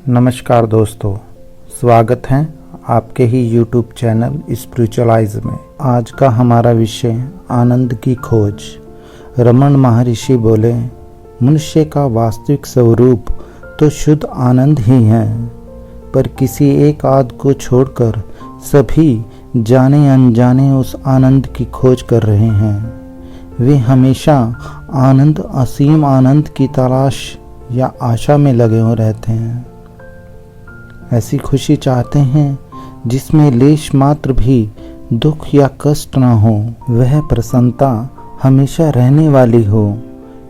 नमस्कार दोस्तों, स्वागत है आपके ही YouTube चैनल स्पिरिचुअलाइज में। आज का हमारा विषय आनंद की खोज। रमन महर्षि बोले, मनुष्य का वास्तविक स्वरूप तो शुद्ध आनंद ही है, पर किसी एक आध को छोड़कर सभी जाने अनजाने उस आनंद की खोज कर रहे हैं। वे हमेशा आनंद, असीम आनंद की तलाश या आशा में लगे हो रहते हैं। ऐसी खुशी चाहते हैं जिसमें लेश मात्र भी दुख या कष्ट न हो, वह प्रसन्नता हमेशा रहने वाली हो।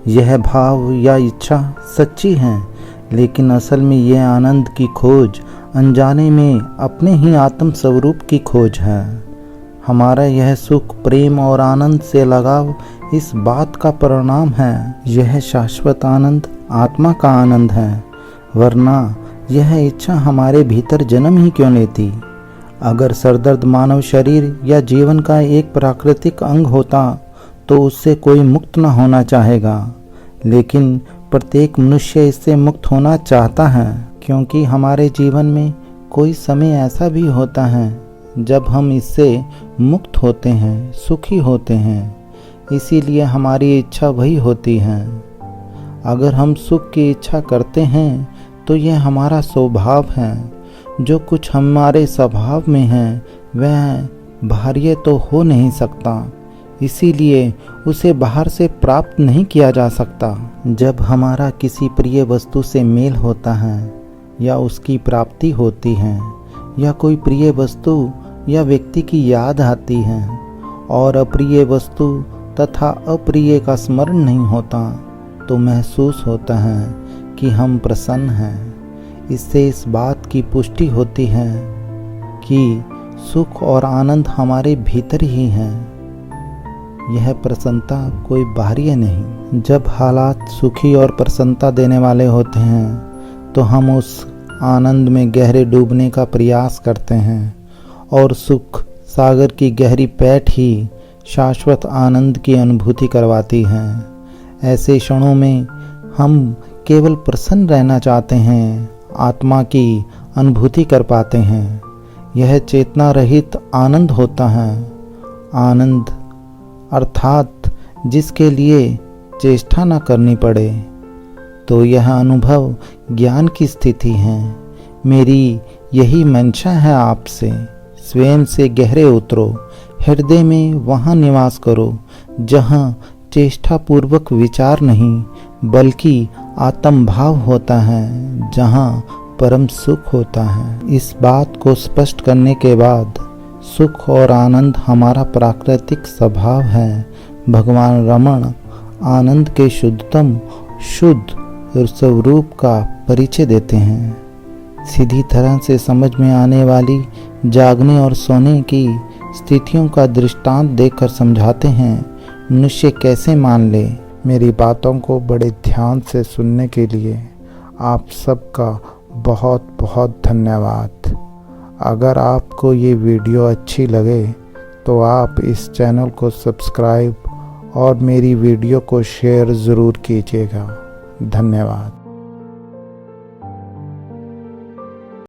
यह भाव या इच्छा सच्ची है, लेकिन असल में यह आनंद की खोज अनजाने में अपने ही आत्म स्वरूप की खोज है। हमारा यह सुख, प्रेम और आनंद से लगाव इस बात का परिणाम है। यह शाश्वत आनंद आत्मा का आनंद है, वरना यह इच्छा हमारे भीतर जन्म ही क्यों लेती। अगर सरदर्द मानव शरीर या जीवन का एक प्राकृतिक अंग होता तो उससे कोई मुक्त न होना चाहेगा, लेकिन प्रत्येक मनुष्य इससे मुक्त होना चाहता है, क्योंकि हमारे जीवन में कोई समय ऐसा भी होता है जब हम इससे मुक्त होते हैं, सुखी होते हैं। इसीलिए हमारी इच्छा वही होती है। अगर हम सुख की इच्छा करते हैं तो यह हमारा स्वभाव है। जो कुछ हमारे स्वभाव में है वह बाहरी तो हो नहीं सकता, इसीलिए उसे बाहर से प्राप्त नहीं किया जा सकता। जब हमारा किसी प्रिय वस्तु से मेल होता है या उसकी प्राप्ति होती है, या कोई प्रिय वस्तु या व्यक्ति की याद आती है और अप्रिय वस्तु तथा अप्रिय का स्मरण नहीं होता, तो महसूस होता है कि हम प्रसन्न हैं। इससे इस बात की पुष्टि होती है कि सुख और आनंद हमारे भीतर ही है। यह प्रसन्नता कोई बाहरी नहीं। जब हालात सुखी और प्रसन्नता देने वाले होते हैं तो हम उस आनंद में गहरे डूबने का प्रयास करते हैं, और सुख सागर की गहरी पैठ ही शाश्वत आनंद की अनुभूति करवाती है। ऐसे क्षणों में हम केवल प्रसन्न रहना चाहते हैं, आत्मा की अनुभूति कर पाते हैं। यह चेतना रहित आनंद होता है। आनंद अर्थात जिसके लिए चेष्टा न करनी पड़े, तो यह अनुभव ज्ञान की स्थिति है। मेरी यही मंशा है आपसे। स्वयं से गहरे उतरो, हृदय में वहाँ निवास करो जहाँ चेष्टा पूर्वक विचार नहीं बल्कि आत्म भाव होता है, जहाँ परम सुख होता है। इस बात को स्पष्ट करने के बाद सुख और आनंद हमारा प्राकृतिक स्वभाव है। भगवान रमन आनंद के शुद्धतम शुद्ध स्वरूप का परिचय देते हैं। सीधी तरह से समझ में आने वाली जागने और सोने की स्थितियों का दृष्टांत देकर समझाते हैं मनुष्य कैसे मान ले। मेरी बातों को बड़े ध्यान से सुनने के लिए आप सबका बहुत बहुत धन्यवाद। अगर आपको ये वीडियो अच्छी लगे तो आप इस चैनल को सब्सक्राइब और मेरी वीडियो को शेयर ज़रूर कीजिएगा। धन्यवाद।